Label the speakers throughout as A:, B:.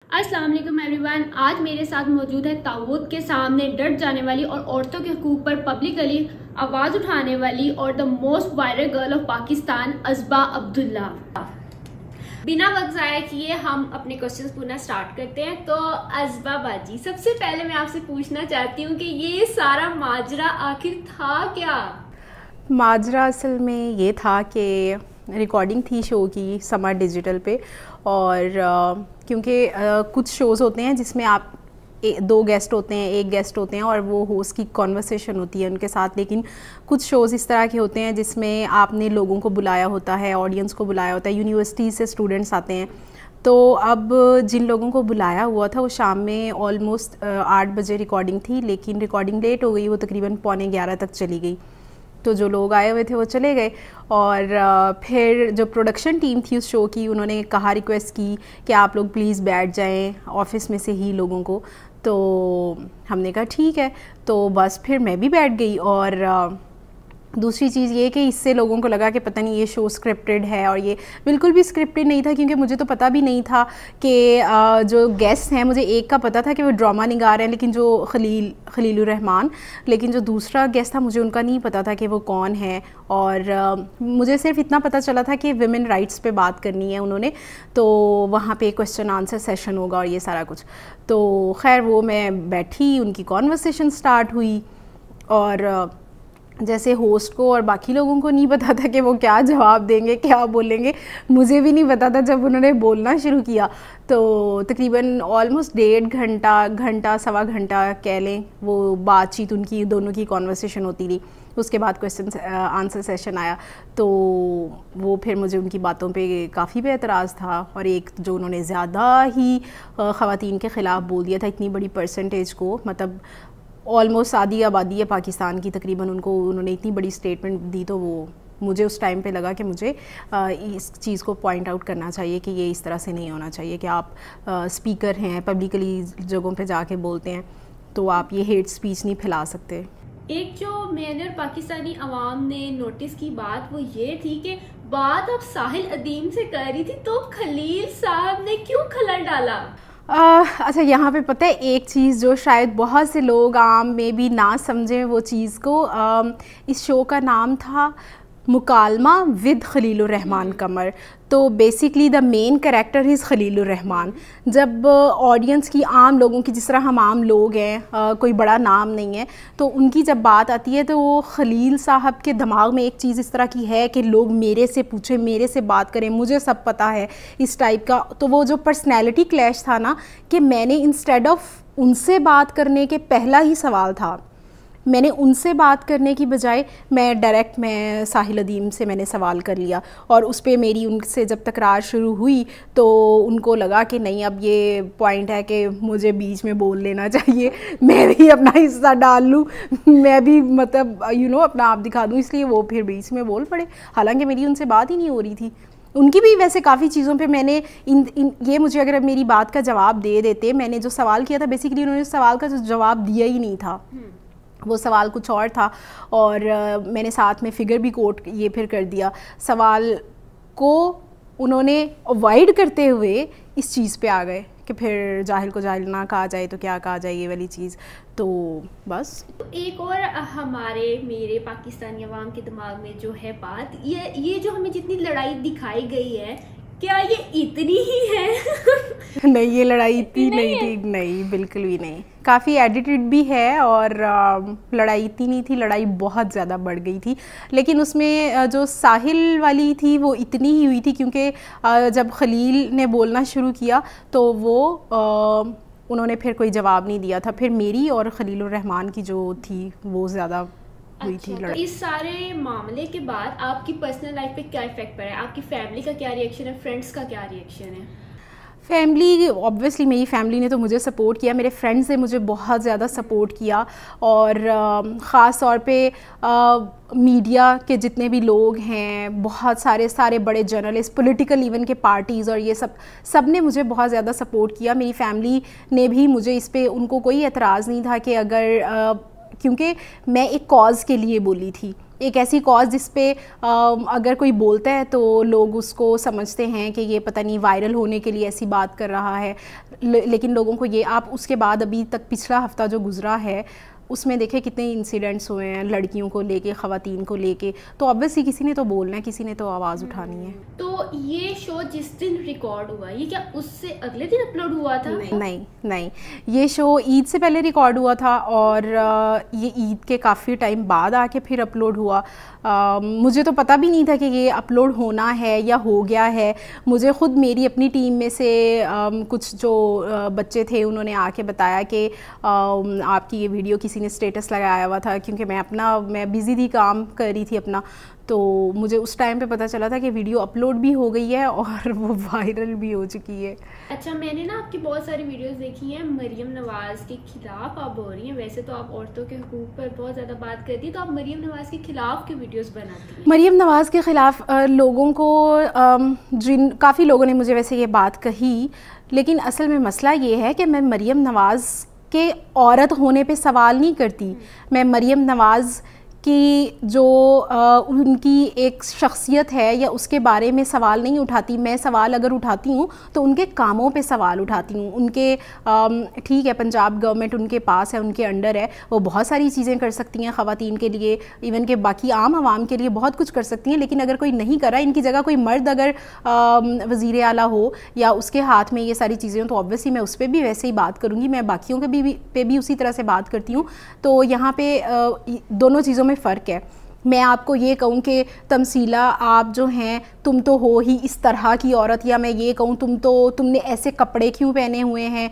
A: अस्सलाम वालेकुम एवरीवन। आज मेरे साथ मौजूद है ताऊत के सामने डट जाने वाली और औरतों के हकूक पर पब्लिकली आवाज़ उठाने वाली और the most viral girl of Pakistan Azba Abdullah. बिना वक्त ज़ाया किए हम अपने क्वेश्चंस पूछना स्टार्ट करते हैं। तो अज़बा बाजी, सबसे पहले मैं आपसे पूछना चाहती हूँ कि ये सारा माजरा आखिर था क्या?
B: माजरा असल में ये था कि रिकॉर्डिंग थी शो की समर डिजिटल पे, और क्योंकि कुछ शोज़ होते हैं जिसमें आप दो गेस्ट होते हैं, एक गेस्ट होते हैं और वो होस्ट की कॉन्वर्सेशन होती है उनके साथ। लेकिन कुछ शोज़ इस तरह के होते हैं जिसमें आपने लोगों को बुलाया होता है, ऑडियंस को बुलाया होता है, यूनिवर्सिटी से स्टूडेंट्स आते हैं। तो अब जिन लोगों को बुलाया हुआ था वो शाम में ऑलमोस्ट 8 बजे रिकॉर्डिंग थी, लेकिन रिकॉर्डिंग लेट हो गई, वो तकरीबन 11:15 तक चली गई। तो जो लोग आए हुए थे वो चले गए, और फिर जो प्रोडक्शन टीम थी उस शो की, उन्होंने कहा, रिक्वेस्ट की कि आप लोग प्लीज़ बैठ जाएं ऑफिस में से ही लोगों को। तो हमने कहा ठीक है। तो बस फिर मैं भी बैठ गई। और दूसरी चीज़ ये कि इससे लोगों को लगा कि पता नहीं ये शो स्क्रिप्टेड है, और ये बिल्कुल भी स्क्रिप्टेड नहीं था, क्योंकि मुझे तो पता भी नहीं था कि जो गेस्ट हैं, मुझे एक का पता था कि वो ड्रामा निगार है, लेकिन जो खलीलुर रहमान, लेकिन जो दूसरा गेस्ट था मुझे उनका नहीं पता था कि वो कौन है। और मुझे सिर्फ इतना पता चला था कि विमेन राइट्स पे बात करनी है उन्होंने, तो वहाँ पे क्वेश्चन आंसर सेशन होगा और ये सारा कुछ। तो खैर वो मैं बैठी, उनकी कॉन्वर्सेशन स्टार्ट हुई, और जैसे होस्ट को और बाकी लोगों को नहीं पता था कि वो क्या जवाब देंगे, क्या बोलेंगे। मुझे भी नहीं पता था जब उन्होंने बोलना शुरू किया। तो तकरीबन ऑलमोस्ट 1.5 घंटा सवा घंटा कह लें, वो बातचीत उनकी दोनों की कॉन्वर्सेशन होती रही। उसके बाद क्वेश्चन आंसर सेशन आया, तो वो फिर मुझे उनकी बातों पे काफ़ी पे एतराज़ था, और एक जो उन्होंने ज़्यादा ही ख़वातीन के ख़िलाफ़ बोल दिया था, इतनी बड़ी परसेंटेज को, मतलब ऑलमोस्ट आधी आबादी है पाकिस्तान की तकरीबन, उनको उन्होंने इतनी बड़ी स्टेटमेंट दी। तो वो मुझे उस टाइम पे लगा कि मुझे इस चीज़ को पॉइंट आउट करना चाहिए कि ये इस तरह से नहीं होना चाहिए कि आप स्पीकर हैं, पब्लिकली जगहों पे जाके बोलते हैं, तो आप ये हेट स्पीच नहीं फैला सकते।
A: एक जो मैंने और पाकिस्तानी अवाम ने नोटिस की बात वो ये थी कि बात अब साहिल अदीम से कर रही थी, तो खलील साहब ने क्यों खलल डाला?
B: अच्छा, यहाँ पे पता है एक चीज़ जो शायद बहुत से लोग आम में भी ना समझें वो चीज़ को, इस शो का नाम था मुकालमा विद खलीलुर रहमान कमर। तो basically the main character is Khalilur Rahman. जब ऑडियंस की, आम लोगों की, जिस तरह हम आम लोग हैं, कोई बड़ा नाम नहीं है, तो उनकी जब बात आती है तो वो खलील साहब के दिमाग में एक चीज़ इस तरह की है कि लोग मेरे से पूछें, मेरे से बात करें, मुझे सब पता है, इस टाइप का। तो वो जो पर्सनैलिटी क्लैश था ना, कि मैंने इंस्टेड ऑफ उनसे बात करने के, पहला ही सवाल था, मैंने उनसे बात करने की बजाय मैं साहिल अदीम से मैंने सवाल कर लिया, और उस पर मेरी उनसे जब तकरार शुरू हुई तो उनको लगा कि नहीं, अब ये पॉइंट है कि मुझे बीच में बोल लेना चाहिए, मैं भी अपना हिस्सा डाल लूँ, मैं भी मतलब अपना आप दिखा दूँ, इसलिए वो फिर बीच में बोल पड़े। हालांकि मेरी उनसे बात ही नहीं हो रही थी। उनकी भी वैसे काफ़ी चीज़ों पे मैंने ये मुझे अगर मेरी बात का जवाब दे देते, मैंने जो सवाल किया था बेसिकली उन्होंने सवाल का जो जवाब दिया ही नहीं था, वो सवाल कुछ और था, और मैंने साथ में फिगर भी कोट ये फिर कर दिया। सवाल को उन्होंने अवॉइड करते हुए इस चीज़ पे आ गए कि फिर जाहिल को जाहिल ना कहा जाए तो क्या कहा जाए, ये वाली चीज़। तो बस
A: एक और मेरे पाकिस्तानी अवाम के दिमाग में जो है बात, ये जो हमें जितनी लड़ाई दिखाई गई है, क्या ये इतनी ही है?
B: नहीं, ये लड़ाई इतनी नहीं थी, नहीं, बिल्कुल भी नहीं। काफ़ी एडिटेड भी है, और लड़ाई इतनी नहीं थी, लड़ाई बहुत ज़्यादा बढ़ गई थी। लेकिन उसमें जो साहिल वाली थी वो इतनी ही हुई थी, क्योंकि जब खलील ने बोलना शुरू किया तो वो उन्होंने फिर कोई जवाब नहीं दिया था। फिर मेरी और खलीलुर रहमान की जो थी वो ज़्यादा हुई थी लड़ाई।
A: तो इस सारे मामले के बाद आपकी पर्सनल लाइफ पे क्या इफेक्ट पड़ा है? आपकी फैमिली का क्या रिएक्शन है? फ्रेंड्स का क्या रिएक्शन है?
B: फैमिली, ऑब्वियसली मेरी फैमिली ने तो मुझे सपोर्ट किया, मेरे फ्रेंड्स ने मुझे बहुत ज़्यादा सपोर्ट किया, और ख़ास तौर पे मीडिया के जितने भी लोग हैं, बहुत सारे बड़े जर्नलिस्ट, पॉलिटिकल इवन के पार्टीज़, और ये सब ने मुझे बहुत ज़्यादा सपोर्ट किया। मेरी फैमिली ने भी मुझे इस पे, उनको कोई एतराज़ नहीं था कि अगर क्योंकि मैं एक कॉज़ के लिए बोली थी, एक ऐसी कॉज जिस पे अगर कोई बोलता है तो लोग उसको समझते हैं कि ये पता नहीं वायरल होने के लिए ऐसी बात कर रहा है, लेकिन लोगों को ये, आप उसके बाद अभी तक पिछला हफ्ता जो गुजरा है उसमें देखे कितने इंसिडेंट्स हुए हैं लड़कियों को लेके, ख़वातीन को लेके, तो ऑब्वियसली किसी ने तो बोलना है, किसी ने तो आवाज़ उठानी है।
A: तो ये शो जिस दिन रिकॉर्ड हुआ, ये क्या उससे अगले दिन अपलोड हुआ था?
B: नहीं, ये शो ईद से पहले रिकॉर्ड हुआ था और ये ईद के काफ़ी टाइम बाद आके फिर अपलोड हुआ। मुझे तो पता भी नहीं था कि ये अपलोड होना है या हो गया है। मुझे ख़ुद मेरी अपनी टीम में से कुछ जो बच्चे थे उन्होंने आके बताया कि आपकी ये वीडियो किसी ने स्टेटस लगाया हुआ था, क्योंकि मैं बिज़ी थी, काम कर रही थी अपना, तो मुझे उस टाइम पे पता चला था कि वीडियो अपलोड भी हो गई है और वो वायरल भी हो चुकी है।
A: अच्छा, मैंने ना आपकी बहुत सारी वीडियोस देखी हैं मरियम नवाज़ के खिलाफ आप हो रही हैं। वैसे तो आप औरतों के हुकूक पर बहुत ज़्यादा बात करती हैं, तो आप मरियम नवाज़ के खिलाफ की वीडियोस बनाती हैं।
B: मरियम नवाज़ के ख़िलाफ़ लोगों को काफ़ी लोगों ने मुझे वैसे ये बात कही, लेकिन असल में मसला ये है कि मैं मरियम नवाज़ के औरत होने पे सवाल नहीं करती। मैं मरियम नवाज़ कि जो उनकी एक शख्सियत है या उसके बारे में सवाल नहीं उठाती। मैं सवाल अगर उठाती हूँ तो उनके कामों पे सवाल उठाती हूँ। उनके ठीक है, पंजाब गवर्नमेंट उनके पास है, उनके अंडर है, वो बहुत सारी चीज़ें कर सकती हैं ख़वातीन के लिए, इवन के बाकी आम आवाम के लिए बहुत कुछ कर सकती हैं, लेकिन अगर कोई नहीं कर रहा, इनकी जगह कोई मर्द अगर वज़ीर आला हो या उसके हाथ में ये सारी चीज़ें हो, तो ऑब्वियसली मैं उस पर भी वैसे ही बात करूँगी। मैं बाकियों के पे भी उसी तरह से बात करती हूँ। तो यहाँ पे दोनों चीज़ों में फ़र्क है। मैं आपको ये कहूँ कि तमसीला आप जो हैं तुम तो हो ही इस तरह की औरत, या मैं ये कहूँ तुमने ऐसे कपड़े क्यों पहने हुए हैं,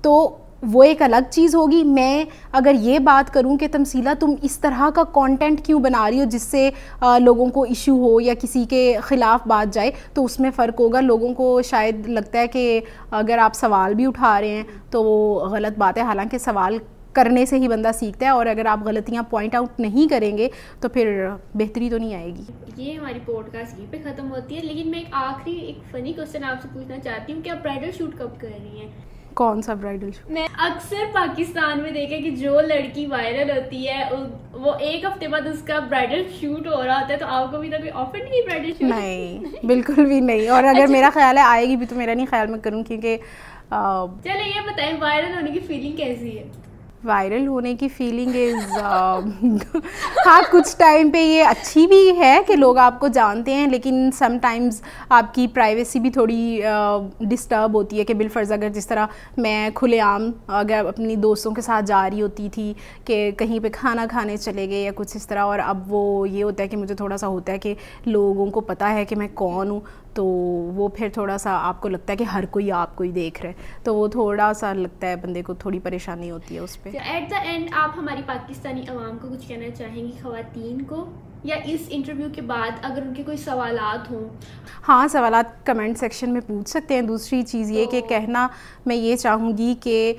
B: तो वो एक अलग चीज़ होगी। मैं अगर ये बात करूं कि तमसीला तुम इस तरह का कंटेंट क्यों बना रही हो जिससे लोगों को इशू हो या किसी के ख़िलाफ़ बात जाए, तो उसमें फ़र्क होगा। लोगों को शायद लगता है कि अगर आप सवाल भी उठा रहे हैं तो वो गलत बात है, हालांकि सवाल करने से ही बंदा सीखता है, और अगर आप गलतियां पॉइंट आउट नहीं करेंगे तो फिर बेहतरी तो नहीं आएगी।
A: ये हमारी पॉडकास्ट यहीं पे ख़त्म होती है, लेकिन मैं एक फ़नी क्वेश्चन आपसे पूछना चाहती हूँ कि आप ब्राइडल शूट कब कर रही हैं?
B: कौन सा ब्राइडल शूट?
A: मैं अक्सर पाकिस्तान में देखा कि जो लड़की वायरल होती है वो एक हफ्ते बाद उसका ब्राइडल शूट हो रहा होता है, तो आपको भी कभी ऑफर नहीं ब्राइडल शूट?
B: नहीं, बिल्कुल भी नहीं। और अगर मेरा ख्याल है आएगी भी तो मेरा नहीं ख्याल मैं करूँ, क्योंकि
A: चलो ये बताएं, वायरल होने की फीलिंग कैसी है?
B: वायरल होने की फीलिंग इज़ हाँ, कुछ टाइम पे ये अच्छी भी है कि लोग आपको जानते हैं, लेकिन समटाइम्स आपकी प्राइवेसी भी थोड़ी डिस्टर्ब होती है। कि बिलफर्ज अगर जिस तरह मैं खुलेआम अगर अपनी दोस्तों के साथ जा रही होती थी कि कहीं पे खाना खाने चले गए या कुछ इस तरह, और अब वो ये होता है कि मुझे थोड़ा सा होता है कि लोगों को पता है कि मैं कौन हूँ, तो वो फिर थोड़ा सा आपको लगता है कि हर कोई आपको ही देख रहा है, तो वो थोड़ा सा लगता है बंदे को, थोड़ी परेशानी होती है उस पर।
A: एट द एंड आप हमारी पाकिस्तानी अवाम को कुछ कहना चाहेंगी, ख़वातीन को, या इस इंटरव्यू के बाद अगर उनके कोई सवालात हों?
B: हाँ, सवालात कमेंट सेक्शन में पूछ सकते हैं। दूसरी चीज़ ये कि कहना मैं ये चाहूँगी कि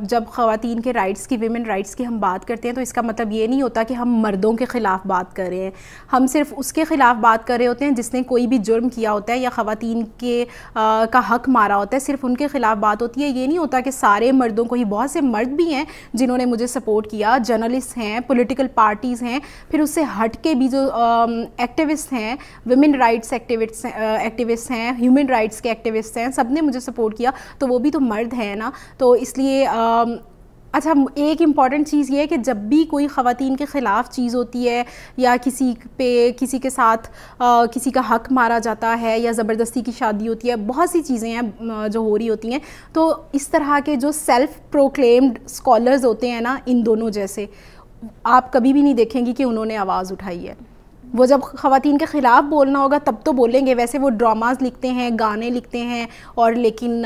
B: जब ख़वातीन के राइट्स की, विमेन राइट्स की हम बात करते हैं तो इसका मतलब ये नहीं होता कि हम मर्दों के ख़िलाफ़ बात कर रहे हैं। हम सिर्फ उसके ख़िलाफ़ बात कर रहे होते हैं जिसने कोई भी जुर्म किया होता है या ख़वातीन के का हक़ मारा होता है, सिर्फ उनके ख़िलाफ़ बात होती है। ये नहीं होता कि सारे मर्दों को ही, बहुत से मर्द भी हैं जिन्होंने मुझे सपोर्ट किया, जर्नलिस्ट हैं, पॉलिटिकल पार्टीज़ हैं, फिर उससे हट के भी जो एक्टिविस्ट हैं, विमेन राइट्स एक्टिविस्ट हैं, ह्यूमन राइट्स के एक्टिविस्ट हैं, सब ने मुझे सपोर्ट किया, तो वो भी तो मर्द हैं ना। तो इसलिए अच्छा, एक इम्पॉर्टेंट चीज़ ये है कि जब भी कोई ख़वातीन के ख़िलाफ़ चीज़ होती है या किसी के साथ किसी का हक़ मारा जाता है या ज़बरदस्ती की शादी होती है, बहुत सी चीज़ें हैं जो हो रही होती हैं, तो इस तरह के जो सेल्फ़ प्रोक्लेम्ड स्कॉलर्स होते हैं ना, इन दोनों जैसे, आप कभी भी नहीं देखेंगी कि उन्होंने आवाज़ उठाई है। वो जब ख़वातीन के ख़िलाफ़ बोलना होगा तब तो बोलेंगे। वैसे वो ड्रामाज लिखते हैं, गाने लिखते हैं, और लेकिन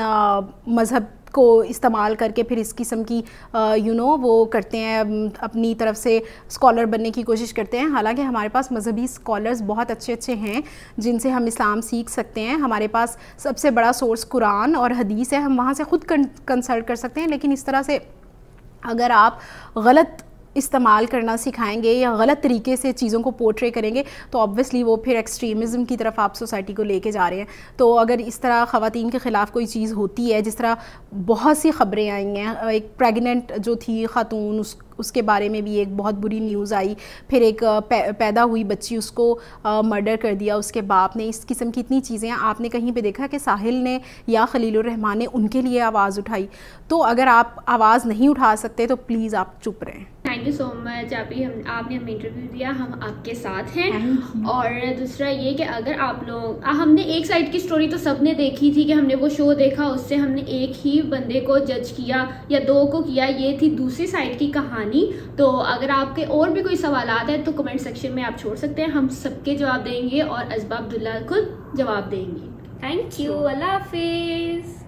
B: मज़हब को इस्तेमाल करके फिर इस किस्म की वो करते हैं, अपनी तरफ से स्कॉलर बनने की कोशिश करते हैं। हालांकि हमारे पास मजहबी स्कॉलर्स बहुत अच्छे अच्छे हैं जिनसे हम इस्लाम सीख सकते हैं। हमारे पास सबसे बड़ा सोर्स कुरान और हदीस है, हम वहाँ से ख़ुद कंसल्ट कर सकते हैं। लेकिन इस तरह से अगर आप गलत इस्तेमाल करना सिखाएंगे या गलत तरीके से चीज़ों को पोर्ट्रे करेंगे तो ऑब्वियसली वो फिर एक्सट्रीमिज़म की तरफ आप सोसाइटी को लेके जा रहे हैं। तो अगर इस तरह ख़वातीन के ख़िलाफ़ कोई चीज़ होती है, जिस तरह बहुत सी ख़बरें आई हैं, एक प्रेग्नेंट जो थी ख़ातून, उसके बारे में भी एक बहुत बुरी न्यूज़ आई। फिर एक पैदा हुई बच्ची, उसको मर्डर कर दिया उसके बाप ने। इस किस्म की इतनी चीज़ें आपने कहीं पे देखा कि साहिल ने या खलीलुर रहमान ने उनके लिए आवाज़ उठाई? तो अगर आप आवाज़ नहीं उठा सकते तो प्लीज़ आप चुप रहें।
A: थैंक यू सो मच आपने हमें इंटरव्यू दिया, हम आपके साथ हैं। और दूसरा ये कि अगर आप लोग, हमने एक साइड की स्टोरी तो सबने देखी थी कि हमने वो शो देखा, उससे हमने एक ही बंदे को जज किया या दो को किया, ये थी दूसरी साइड की कहानी। तो अगर आपके और भी कोई सवालात हैं तो कमेंट सेक्शन में आप छोड़ सकते हैं, हम सबके जवाब देंगे और असबा अब्दुल्ला खुद जवाब देंगी। थैंक यू, अल्लाह हाफिज़।